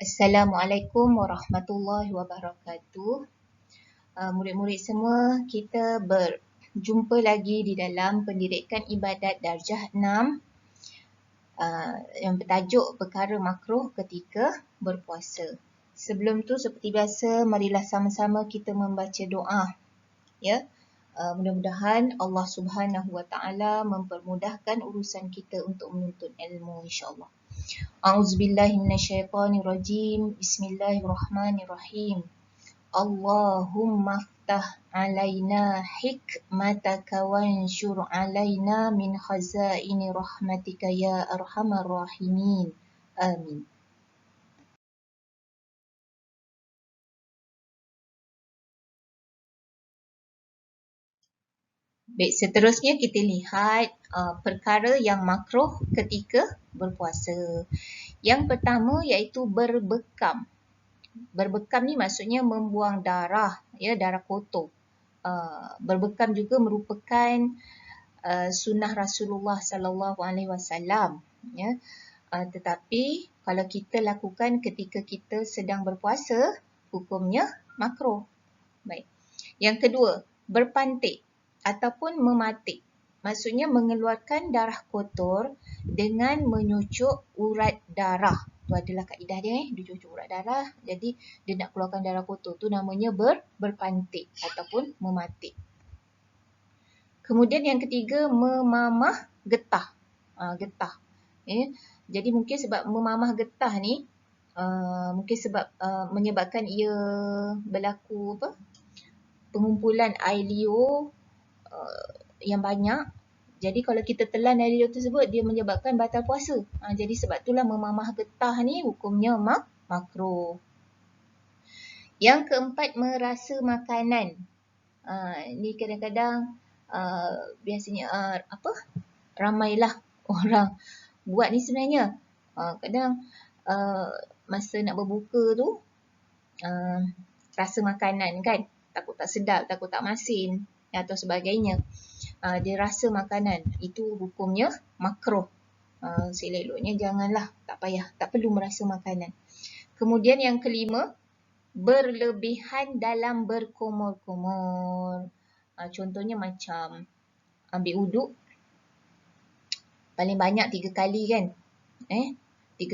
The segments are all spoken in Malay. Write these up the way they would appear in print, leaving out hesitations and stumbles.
Assalamualaikum warahmatullahi wabarakatuh. Murid-murid semua, kita berjumpa lagi di dalam pendidikan ibadat darjah 6 yang bertajuk perkara makruh ketika berpuasa. Sebelum tu seperti biasa, marilah sama-sama kita membaca doa. Ya, mudah-mudahan Allah Subhanahu Wa Taala mempermudahkan urusan kita untuk menuntut ilmu, insya-Allah. A'udzubillahi minasyaitonirrajim. Bismillahirrahmanirrahim. Allahumma ftah alaina hikmataka wanshur alaina min khazaini rahmatika ya arhamar rahimin. Amin. Baik, seterusnya kita lihat perkara yang makruh ketika berpuasa. Yang pertama iaitu berbekam. Berbekam ni maksudnya membuang darah, ya, darah kotor. Berbekam juga merupakan sunnah Rasulullah sallallahu alaihi wasallam, ya. Tetapi kalau kita lakukan ketika kita sedang berpuasa, hukumnya makruh. Baik. Yang kedua, berpantik ataupun mematik. Maksudnya mengeluarkan darah kotor dengan menyucuk urat darah. Tu adalah kaedah dia, dia cucuk urat darah. Jadi dia nak keluarkan darah kotor. Tu namanya berpantik ataupun mematik. Kemudian yang ketiga, memamah getah. Getah. Jadi mungkin sebab memamah getah ni, mungkin sebab menyebabkan ia berlaku pengumpulan air liur yang banyak. Jadi kalau kita telan air liur tersebut, dia menyebabkan batal puasa. Jadi sebab itulah memamah getah ni hukumnya makruh. Yang keempat, merasa makanan. Ni kadang-kadang biasanya ramailah orang buat ni sebenarnya. Kadang masa nak berbuka tu rasa makanan kan, takut tak sedap, takut tak masin atau sebagainya. Dia rasa makanan, itu hukumnya makruh. Seleloknya janganlah, tak payah, tak perlu merasa makanan. Kemudian yang kelima, berlebihan dalam berkumur-kumur. Contohnya macam ambil wuduk paling banyak 3 kali kan. 3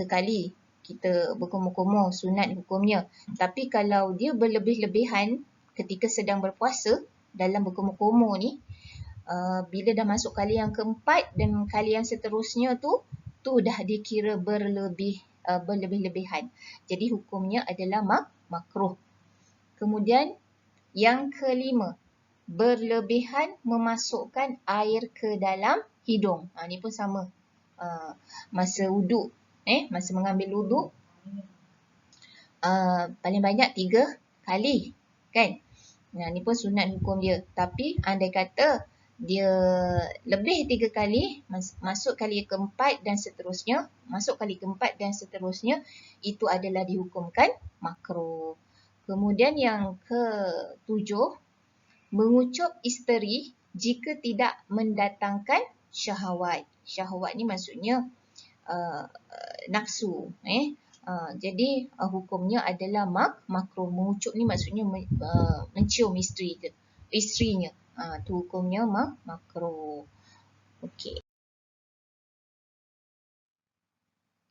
kali kita berkumur-kumur, sunat hukumnya. Tapi kalau dia berlebih-lebihan ketika sedang berpuasa dalam berkumur-kumur ni, bila dah masuk kali yang keempat dan kali yang seterusnya tu dah dikira berlebih-lebihan. Jadi hukumnya adalah makruh. Kemudian yang kelima, berlebihan memasukkan air ke dalam hidung. Ni pun sama. Masa wuduk, masa mengambil wuduk, paling banyak 3 kali kan. Ni pun sunat hukum dia. Tapi andai kata dia lebih 3 kali, masuk kali keempat dan seterusnya, itu adalah dihukumkan makruh. Kemudian yang ketujuh, mengucup isteri jika tidak mendatangkan syahwat. Syahwat ni maksudnya nafsu. Jadi hukumnya adalah makruh. Mengucup ni maksudnya mencium isterinya. Tu hukumnya makruh. Okey.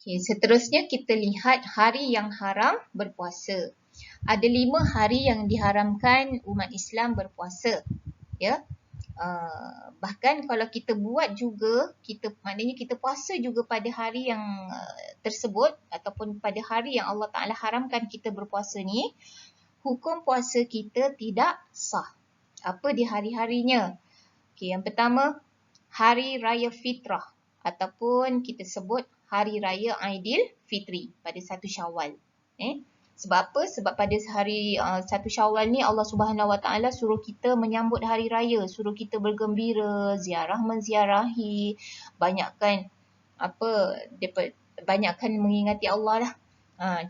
Seterusnya kita lihat hari yang haram berpuasa. Ada 5 hari yang diharamkan umat Islam berpuasa. Ya. Bahkan kalau kita buat juga, maknanya kita puasa juga pada hari yang tersebut ataupun pada hari yang Allah Ta'ala haramkan kita berpuasa ni, hukum puasa kita tidak sah. Apa di hari-harinya? Yang pertama, Hari Raya Fitrah ataupun kita sebut Hari Raya Aidilfitri pada 1 Syawal. Sebab apa? Sebab pada hari 1 Syawal ni Allah Subhanahu Wa Taala suruh kita menyambut hari raya, suruh kita bergembira, menziarahi, banyakkan banyakkan mengingati Allah lah.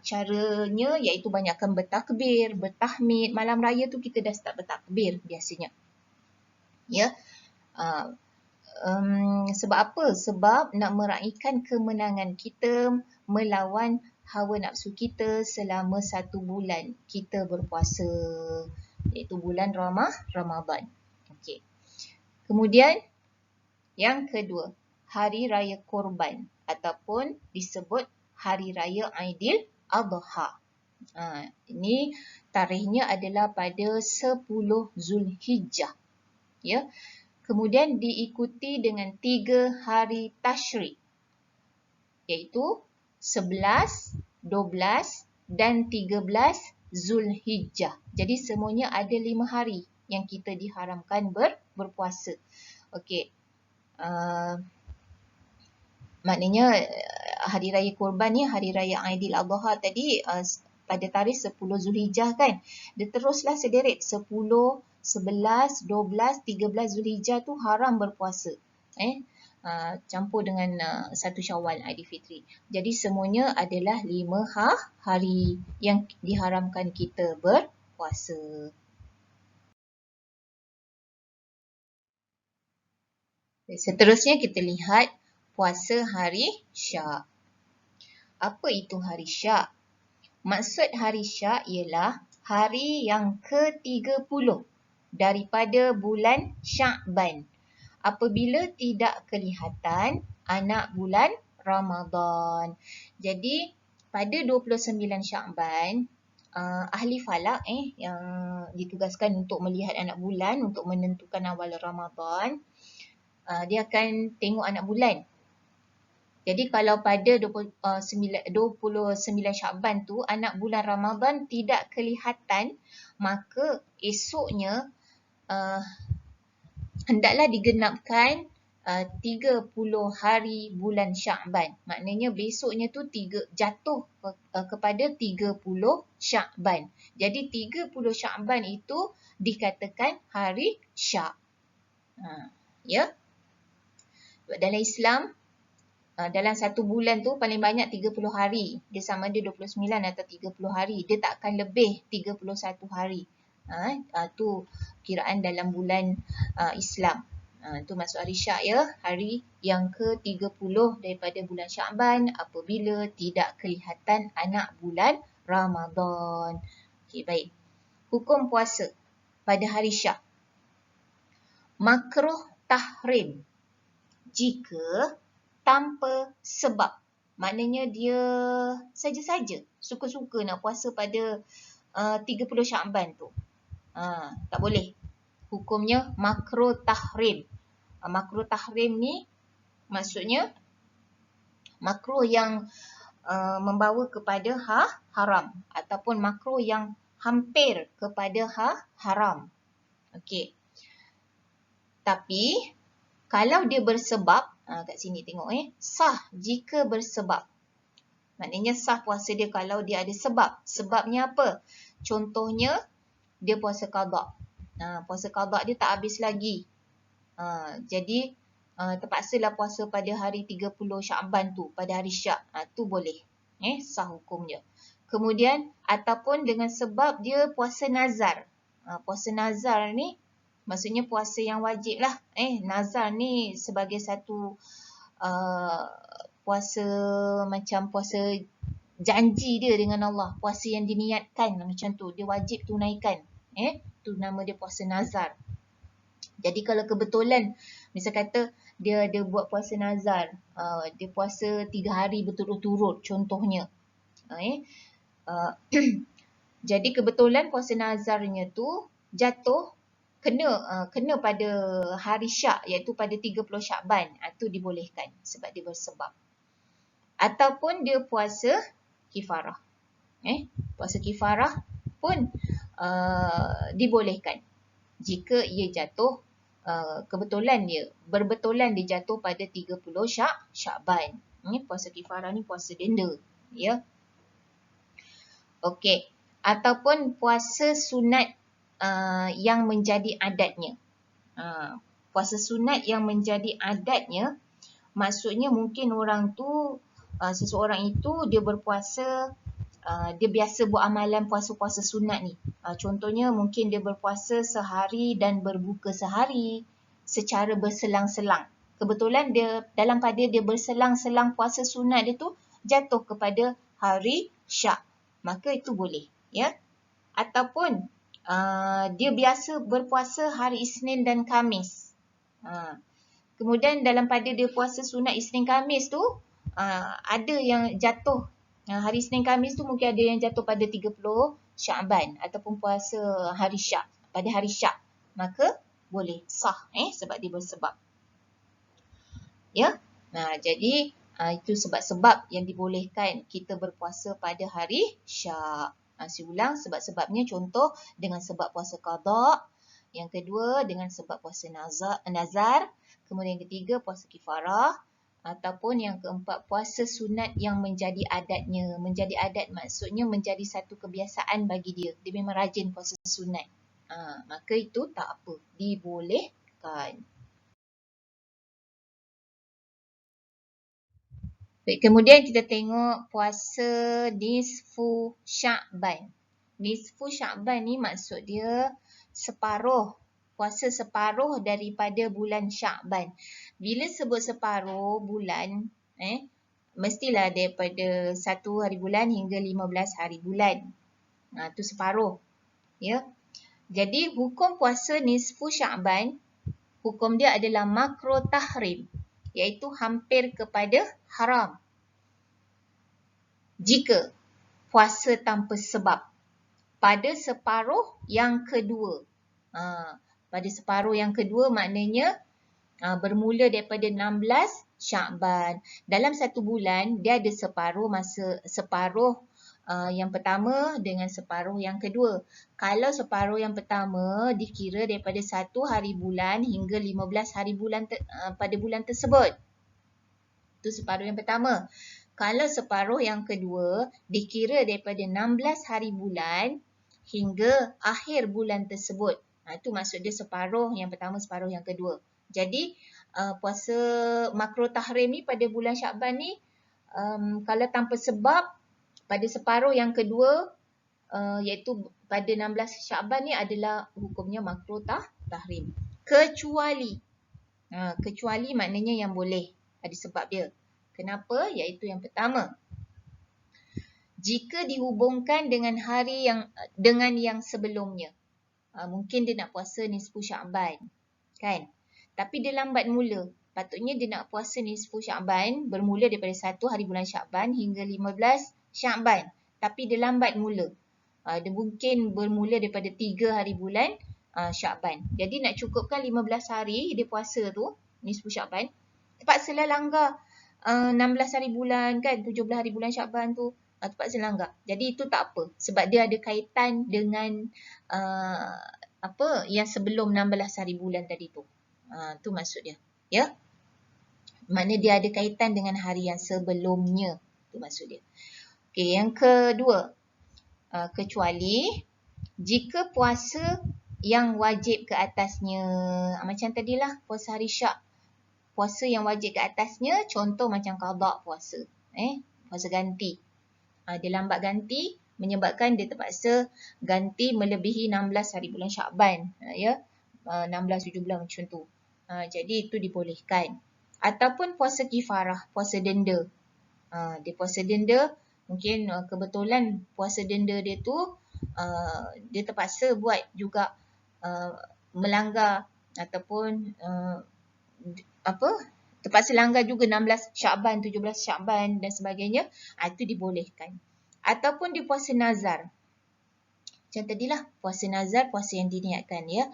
Caranya iaitu banyakkan bertakbir, bertahmid. Malam raya tu kita dah start bertakbir biasanya. Ya. Sebab apa? Sebab nak meraihkan kemenangan kita melawan hawa nafsu kita selama 1 bulan kita berpuasa, iaitu bulan Ramadan. Okey. Kemudian yang kedua, hari raya korban ataupun disebut hari raya Aidil Adha. Ini tarikhnya adalah pada 10 Zulhijjah. Ya. Kemudian diikuti dengan 3 hari tasyrik, iaitu 11, 12 dan 13 Zulhijjah. Jadi semuanya ada 5 hari yang kita diharamkan berpuasa. Okey. Maknanya hari raya korban ni, hari raya Aidil Adha tadi pada tarikh 10 Zulhijjah kan. Dia teruslah sederet 10, 11, 12, 13 Zulhijjah tu haram berpuasa. Campur dengan 1 Syawal Aidilfitri. Jadi semuanya adalah 5 hari yang diharamkan kita berpuasa. Seterusnya kita lihat puasa hari Syak. Apa itu hari Syak? Maksud hari Syak ialah hari yang ke-30 daripada bulan Syakban, apabila tidak kelihatan anak bulan Ramadan. Jadi pada 29 Syakban, ahli falak yang ditugaskan untuk melihat anak bulan untuk menentukan awal Ramadan, dia akan tengok anak bulan. Jadi kalau pada 29 Syakban tu anak bulan Ramadan tidak kelihatan, maka esoknya hendaklah digenapkan 30 hari bulan Syakban. Maknanya besoknya tu jatuh kepada 30 Syakban. Jadi 30 Syakban itu dikatakan hari Syak. Ya. Dalam Islam, dalam 1 bulan tu paling banyak 30 hari. Dia sama ada 29 atau 30 hari. Dia tak akan lebih 31 hari. Tu kiraan dalam bulan Islam. Tu masuk hari Syak ya. Hari yang ke-30 daripada bulan Syakban apabila tidak kelihatan anak bulan Ramadan. Okey, baik. Hukum puasa pada hari Syak. Makruh tahrim jika tanpa sebab. Maknanya dia saja-saja suka-suka nak puasa pada 30 Syakban tu. Tak boleh. Hukumnya makruh tahrim. Makruh tahrim ni maksudnya makruh yang membawa kepada haram ataupun makruh yang hampir kepada haram. Okey. Tapi kalau dia bersebab, kat sini tengok sah jika bersebab. Maknanya sah puasa dia kalau dia ada sebab. Sebabnya apa? Contohnya dia puasa qada. Puasa qada dia tak habis lagi. Jadi terpaksalah puasa pada hari 30 Syakban tu, pada hari Syak. Tu boleh. Sah hukumnya. Kemudian ataupun dengan sebab dia puasa nazar. Puasa nazar ni maksudnya puasa yang wajib lah. Nazar ni sebagai satu puasa macam puasa janji dia dengan Allah. Puasa yang diniatkan macam tu. Dia wajib tunaikan. Tu nama dia puasa nazar. Jadi kalau kebetulan, misal kata dia ada buat puasa nazar. Dia puasa 3 hari berturut-turut contohnya. Jadi kebetulan puasa nazarnya tu jatuh kena pada hari Syak, iaitu pada 30 Syakban. Itu dibolehkan sebab dia bersebab. Ataupun dia puasa kifarah. Puasa kifarah pun dibolehkan jika ia jatuh berbetulan dia jatuh pada 30 Syakban. Puasa kifarah ni puasa denda, ya. Okey. Ataupun puasa sunat yang menjadi adatnya. Puasa sunat yang menjadi adatnya maksudnya mungkin orang tu, seseorang itu dia berpuasa, dia biasa buat amalan puasa-puasa sunat ni. Contohnya mungkin dia berpuasa sehari dan berbuka sehari secara berselang-selang. Kebetulan dia dalam pada dia berselang-selang puasa sunat dia tu jatuh kepada hari Syak, maka itu boleh, ya. Ataupun dia biasa berpuasa hari Isnin dan Khamis. Kemudian dalam pada dia puasa sunat Isnin Khamis tu, ada yang jatuh hari Isnin Khamis tu, mungkin ada yang jatuh pada 30 Syakban ataupun puasa hari Syak, pada hari Syak, maka boleh sah sebab dia bersebab. Ya. Jadi itu sebab-sebab yang dibolehkan kita berpuasa pada hari Syak. Saya ulang, sebab-sebabnya contoh dengan sebab puasa qada, yang kedua dengan sebab puasa nazar, kemudian yang ketiga puasa kifarah, ataupun yang keempat puasa sunat yang menjadi adatnya. Menjadi adat maksudnya menjadi satu kebiasaan bagi dia. Dia memang rajin puasa sunat. Maka itu tak apa, dibolehkan. Baik, kemudian kita tengok puasa nisfu Syakban. Nisfu Syakban ni maksud dia separuh, puasa separuh daripada bulan Syakban. Bila sebut separuh bulan, mestilah daripada 1 hari bulan hingga 15 hari bulan. Itu separuh. Ya. Jadi hukum puasa nisfu Syakban, hukum dia adalah makruh tahrim, iaitu hampir kepada haram. Jika puasa tanpa sebab pada separuh yang kedua. Pada separuh yang kedua maknanya bermula daripada 16 Syakban. Dalam satu bulan dia ada separuh masa, separuh yang pertama dengan separuh yang kedua. Kalau separuh yang pertama dikira daripada 1 hari bulan hingga 15 hari bulan pada bulan tersebut. Itu separuh yang pertama. Kalau separuh yang kedua dikira daripada 16 hari bulan hingga akhir bulan tersebut. Itu maksud dia separuh yang pertama, separuh yang kedua. Jadi puasa makruh tahrim ni pada bulan Syakban ni, kalau tanpa sebab pada separuh yang kedua, iaitu pada 16 Syakban ni adalah hukumnya makruh tahrim. Kecuali maknanya yang boleh, ada sebab dia. Kenapa? Iaitu yang pertama, jika dihubungkan dengan hari yang sebelumnya. Mungkin dia nak puasa nisfu Syakban, kan? Tapi dia lambat mula. Patutnya dia nak puasa nisfu Syakban bermula daripada 1 hari bulan Syakban hingga 15 Syakban. Tapi dia lambat mula. Dia mungkin bermula daripada 3 hari bulan Syakban. Jadi nak cukupkan 15 hari dia puasa tu, nisfu Syakban, terpaksalah langgar 16 hari bulan, kan, 17 hari bulan Syakban tu, terpaksa langgar. Jadi itu tak apa, sebab dia ada kaitan dengan yang sebelum 16 hari bulan tadi tu. Tu maksud dia, ya. Maknanya dia ada kaitan dengan hari yang sebelumnya, tu maksud dia. Okey, yang kedua, kecuali jika puasa yang wajib ke atasnya, macam tadilah puasa hari Syak, puasa yang wajib ke atasnya, contoh macam qada puasa, puasa ganti. Dia lambat ganti menyebabkan dia terpaksa ganti melebihi 16 hari bulan Syakban, 16, 17 macam tu. Jadi itu dibolehkan. Ataupun puasa kifarah, puasa denda. Dia puasa denda, mungkin kebetulan puasa denda dia tu dia terpaksa buat juga melanggar ataupun terpaksa langgar juga 16 Syakban, 17 Syakban dan sebagainya, itu dibolehkan. Ataupun dia puasa nazar. Macam tadilah, puasa nazar, puasa yang diniatkan, ya.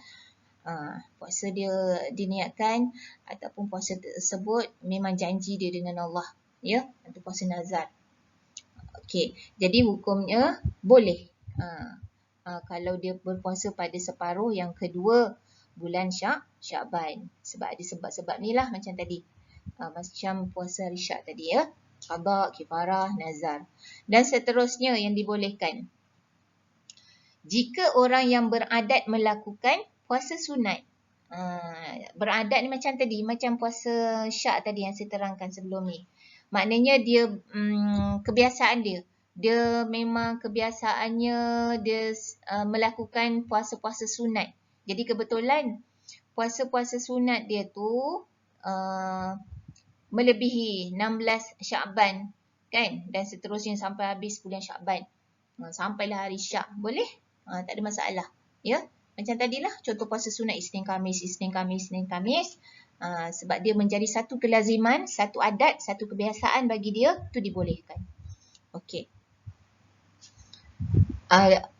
Puasa dia diniatkan ataupun puasa tersebut memang janji dia dengan Allah, ya. Itu puasa nazar. Okey, jadi hukumnya boleh. Kalau dia berpuasa pada separuh yang kedua bulan Syakban. Sebab ada sebab-sebab ni lah macam tadi. Macam puasa hari Syak tadi, ya. Qada, kifarah, nazar. Dan seterusnya yang dibolehkan. Jika orang yang beradat melakukan puasa sunat. Beradat ni macam tadi, macam puasa Syak tadi yang saya terangkan sebelum ni. Maknanya dia kebiasaan dia. Dia memang kebiasaannya dia melakukan puasa-puasa sunat. Jadi kebetulan puasa-puasa sunat dia tu melebihi 16 Syakban kan, dan seterusnya sampai habis bulan Syakban. Sampailah hari Syak, boleh? Tak ada masalah. Ya, macam tadilah contoh puasa sunat Isnin Khamis, Isnin Khamis, Isnin Khamis. Sebab dia menjadi satu kelaziman, satu adat, satu kebiasaan bagi dia, tu dibolehkan. Okey.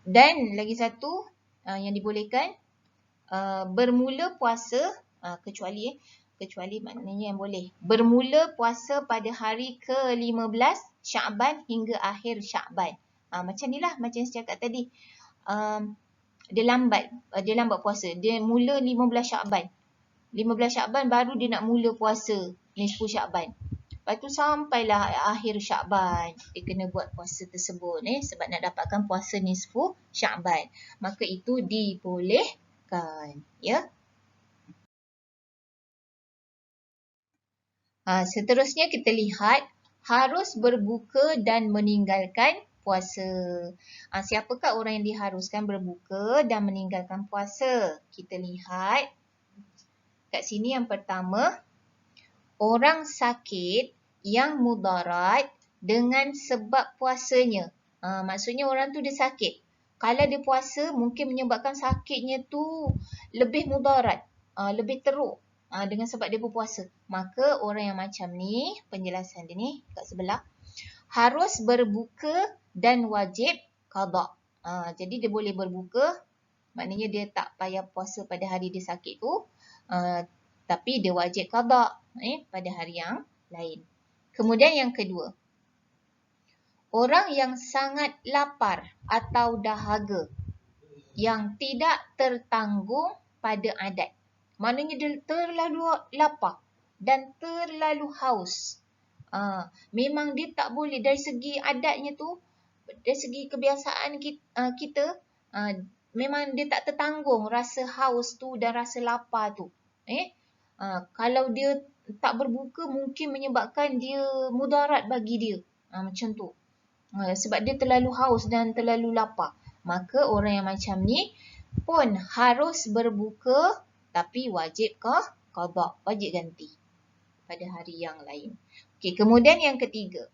Dan lagi satu yang dibolehkan, bermula puasa, kecuali maknanya yang boleh. Bermula puasa pada hari ke-15 Syakban hingga akhir Syakban. Macam ni lah, macam saya cakap tadi. Dia lambat puasa. Dia mula 15 Syakban. 15 Syakban baru dia nak mula puasa nisfu Syakban. Lepas tu sampailah akhir Syakban dia kena buat puasa tersebut sebab nak dapatkan puasa nisfu Syakban. Maka itu dibolehkan, ya. Seterusnya kita lihat harus berbuka dan meninggalkan puasa. Siapakah orang yang diharuskan berbuka dan meninggalkan puasa? Kita lihat kat sini yang pertama, orang sakit yang mudarat dengan sebab puasanya. Maksudnya orang tu dia sakit. Kalau dia puasa mungkin menyebabkan sakitnya tu lebih mudarat, lebih teruk dengan sebab dia berpuasa. Maka orang yang macam ni, penjelasan dia ni kat sebelah, harus berbuka dan wajib qada. Jadi dia boleh berbuka, maknanya dia tak payah puasa pada hari dia sakit tu, tapi dia wajib qada pada hari yang lain. Kemudian yang kedua, orang yang sangat lapar atau dahaga yang tidak tertanggung pada adat. Maknanya dia terlalu lapar dan terlalu haus. Memang dia tak boleh dari segi adatnya tu, dari segi kebiasaan kita, memang dia tak tertanggung rasa haus tu dan rasa lapar tu. Kalau dia tak berbuka mungkin menyebabkan dia mudarat bagi dia. Macam tu. Sebab dia terlalu haus dan terlalu lapar. Maka orang yang macam ni pun harus berbuka tapi wajib qada, wajib ganti pada hari yang lain. Okey, kemudian yang ketiga,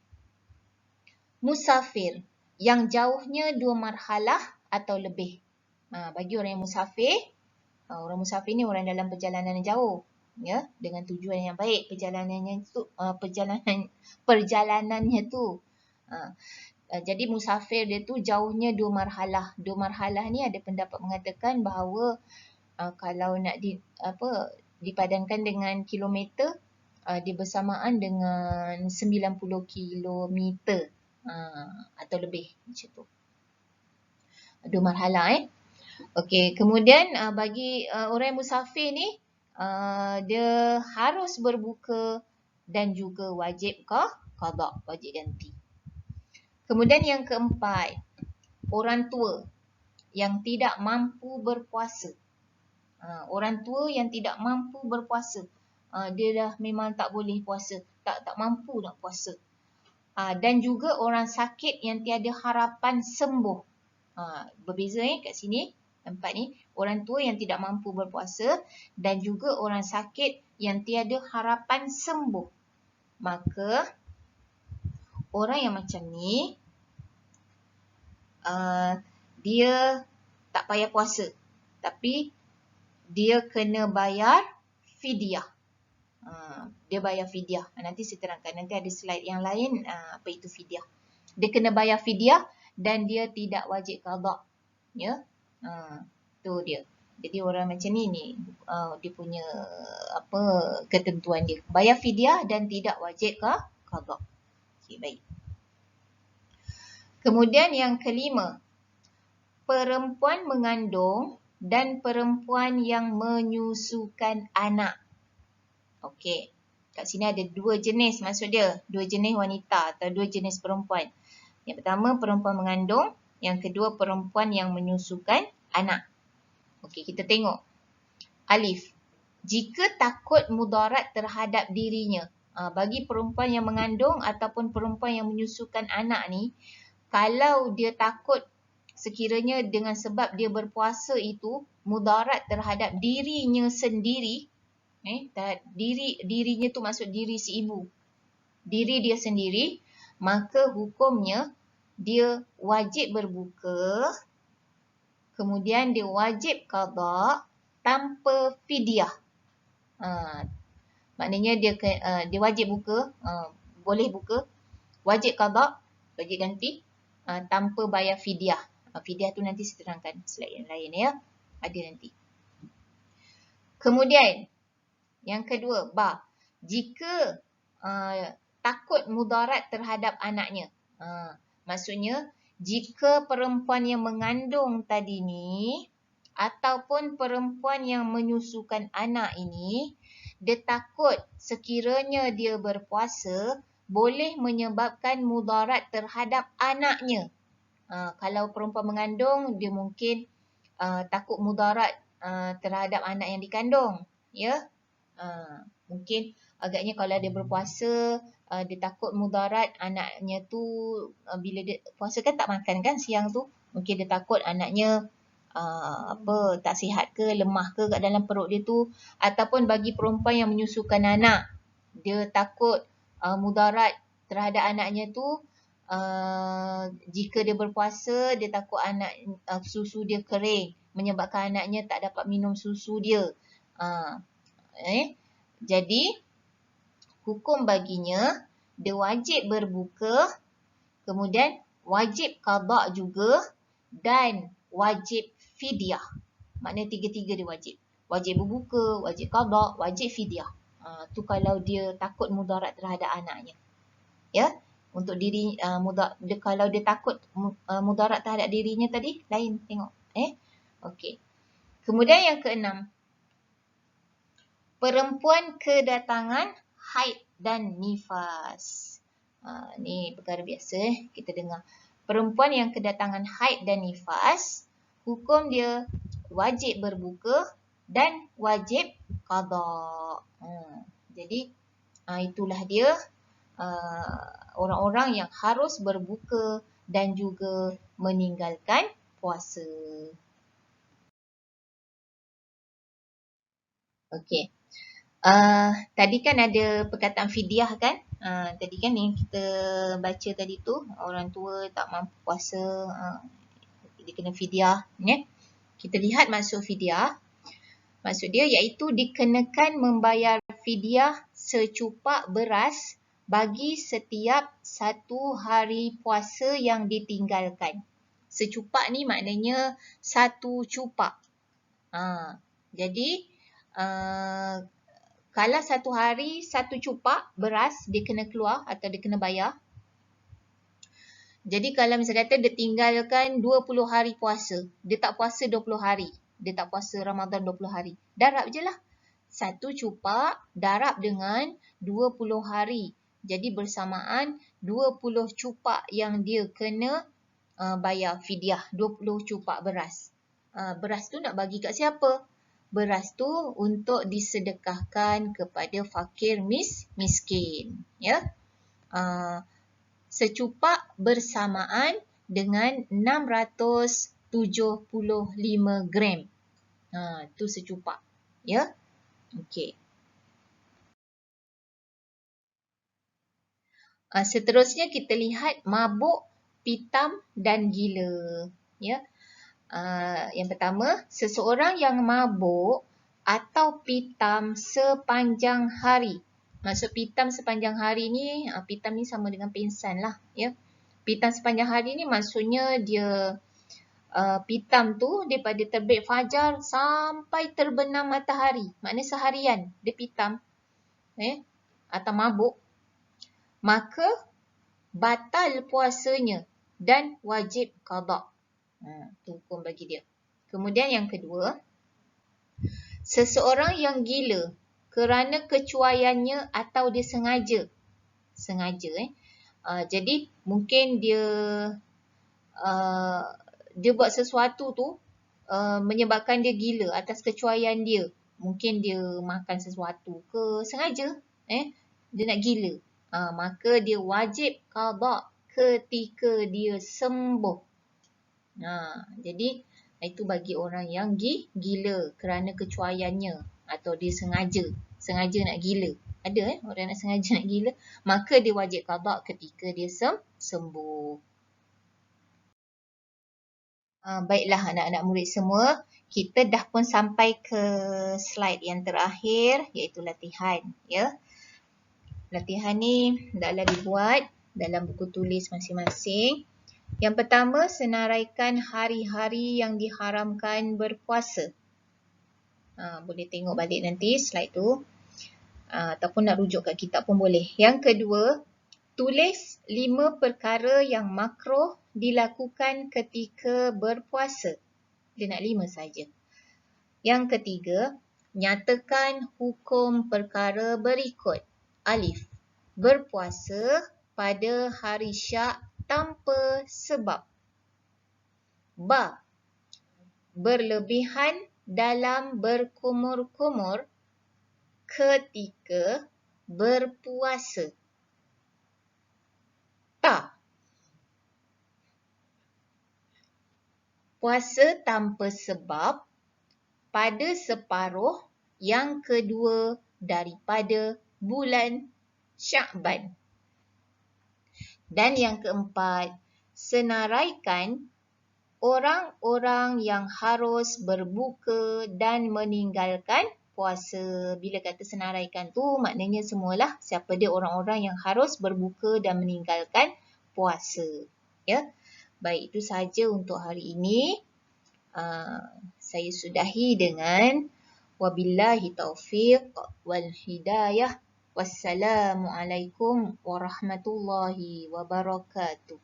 musafir yang jauhnya 2 marhalah atau lebih. Bagi orang yang musafir, orang musafir ni orang dalam perjalanan yang jauh, ya, dengan tujuan yang baik. Perjalanannya tu. Jadi musafir dia tu jauhnya 2 marhalah. 2 marhalah ni ada pendapat mengatakan bahawa kalau nak dipadankan dengan kilometer, dia bersamaan dengan 90 kilometer atau lebih macam tu. 2 marhalah. Okey, kemudian bagi orang yang musafir ni, dia harus berbuka dan juga wajib qada, wajib ganti. Kemudian yang keempat, orang tua yang tidak mampu berpuasa. Orang tua yang tidak mampu berpuasa, dia dah memang tak boleh puasa, tak mampu nak puasa. Dan juga orang sakit yang tiada harapan sembuh. Berbeza kat sini, tempat ni, orang tua yang tidak mampu berpuasa dan juga orang sakit yang tiada harapan sembuh. Maka orang yang macam ni, dia tak payah puasa, tapi dia kena bayar fidyah. Dia bayar fidyah. Nanti saya terangkan, nanti ada slide yang lain apa itu fidyah. Dia kena bayar fidyah dan dia tidak wajib qada. Ya. Tu dia. Jadi orang macam ni dia punya ketentuan dia. Bayar fidyah dan tidak wajib qada. Okey, baik. Kemudian yang kelima, perempuan mengandung dan perempuan yang menyusukan anak. Okey, kat sini ada 2 jenis maksud dia. 2 jenis wanita atau 2 jenis perempuan. Yang pertama perempuan mengandung, yang kedua perempuan yang menyusukan anak. Okey, kita tengok. Alif, jika takut mudarat terhadap dirinya. Bagi perempuan yang mengandung ataupun perempuan yang menyusukan anak ni, kalau dia takut sekiranya dengan sebab dia berpuasa itu mudarat terhadap dirinya sendiri, dirinya tu maksud diri si ibu, diri dia sendiri, maka hukumnya dia wajib berbuka, kemudian dia wajib qada tanpa fidyah. Maknanya dia wajib buka, boleh buka, wajib qada, wajib ganti, tanpa bayar fidyah. Fidyah tu nanti saya terangkan slide yang lain ya. Ada nanti. Kemudian yang kedua, jika takut mudarat terhadap anaknya. Maksudnya jika perempuan yang mengandung tadi ni ataupun perempuan yang menyusukan anak ini, dia takut sekiranya dia berpuasa boleh menyebabkan mudarat terhadap anaknya. Kalau perempuan mengandung, dia mungkin takut mudarat terhadap anak yang dikandung. Ya, mungkin agaknya kalau dia berpuasa, dia takut mudarat anaknya tu, bila dia puasa kan tak makan kan siang tu, mungkin dia takut anaknya tak sihat ke, lemah ke kat dalam perut dia tu. Ataupun bagi perempuan yang menyusukan anak, dia takut mudarat terhadap anaknya tu, jika dia berpuasa, dia takut susu dia kering, menyebabkan anaknya tak dapat minum susu dia. Jadi hukum baginya, dia wajib berbuka, kemudian wajib qada juga, dan wajib fidyah. Maknanya tiga-tiga dia wajib. Wajib berbuka, wajib qada, wajib fidyah. Tu kalau dia takut mudarat terhadap anaknya. Ya, untuk diri kalau dia takut mudarat terhadap dirinya tadi, lain tengok. Okey. Kemudian yang keenam, perempuan kedatangan haid dan nifas. Ni perkara biasa kita dengar. Perempuan yang kedatangan haid dan nifas, hukum dia wajib berbuka dan wajib qada. Jadi itulah dia orang-orang yang harus berbuka dan juga meninggalkan puasa. Okey. Tadi kan ada perkataan fidyah kan? Tadi kan yang kita baca tadi tu, orang tua tak mampu puasa, dia kena fidyah. Kita lihat maksud fidyah. Maksud dia iaitu dikenakan membayar fidyah secupak beras bagi setiap satu hari puasa yang ditinggalkan. Secupak ni maknanya satu cupak. Jadi kalau satu hari satu cupak beras dia kena keluar atau dia kena bayar. Jadi kalau misalnya kata dia tinggalkan 20 hari puasa, dia tak puasa 20 hari. Dia tak puasa Ramadan 20 hari. Darab je lah. Satu cupak darab dengan 20 hari. Jadi bersamaan 20 cupak yang dia kena bayar fidyah. 20 cupak beras. Beras tu nak bagi kat siapa? Beras tu untuk disedekahkan kepada fakir miskin. Ya. Secupak bersamaan dengan 675 gram. Tu secupak. Ya. Okey. Seterusnya kita lihat mabuk, pitam dan gila. Ya. Yang pertama, seseorang yang mabuk atau pitam sepanjang hari. Maksud pitam sepanjang hari ni, pitam ni sama dengan pingsan lah. Ya. Pitam sepanjang hari ni maksudnya dia pitam tu daripada terbit fajar sampai terbenam matahari. Maknanya seharian dia pitam. Atau mabuk. Maka batal puasanya dan wajib qada. Tu hukum bagi dia. Kemudian yang kedua, seseorang yang gila kerana kecuaiannya atau dia sengaja. Jadi mungkin dia buat sesuatu tu menyebabkan dia gila atas kecuaian dia. Mungkin dia makan sesuatu ke sengaja. Dia nak gila. Maka dia wajib qada ketika dia sembuh. Jadi itu bagi orang yang gila kerana kecuaiannya atau dia sengaja nak gila. Ada orang nak sengaja nak gila, maka dia wajib qada ketika dia sembuh. Baiklah anak-anak murid semua, kita dah pun sampai ke slide yang terakhir iaitu latihan, ya. Latihan ni hendaklah dibuat dalam buku tulis masing-masing. Yang pertama, senaraikan hari-hari yang diharamkan berpuasa. Boleh tengok balik nanti slide tu. Ataupun nak rujuk kat kitab pun boleh. Yang kedua, tulis 5 perkara yang makruh dilakukan ketika berpuasa. Dia nak 5 saja. Yang ketiga, nyatakan hukum perkara berikut. Alif, berpuasa pada hari Syak tanpa sebab. Ba, berlebihan dalam berkumur-kumur ketika berpuasa. Ta, puasa tanpa sebab pada separuh yang kedua daripada bulan Syakban. Dan yang keempat, senaraikan orang-orang yang harus berbuka dan meninggalkan puasa. Bila kata senaraikan tu maknanya semualah siapa dia orang-orang yang harus berbuka dan meninggalkan puasa. Ya. Baik, itu sahaja untuk hari ini. Saya sudahi dengan wabillahi taufiq wal hidayah. Wassalamualaikum warahmatullahi wabarakatuh.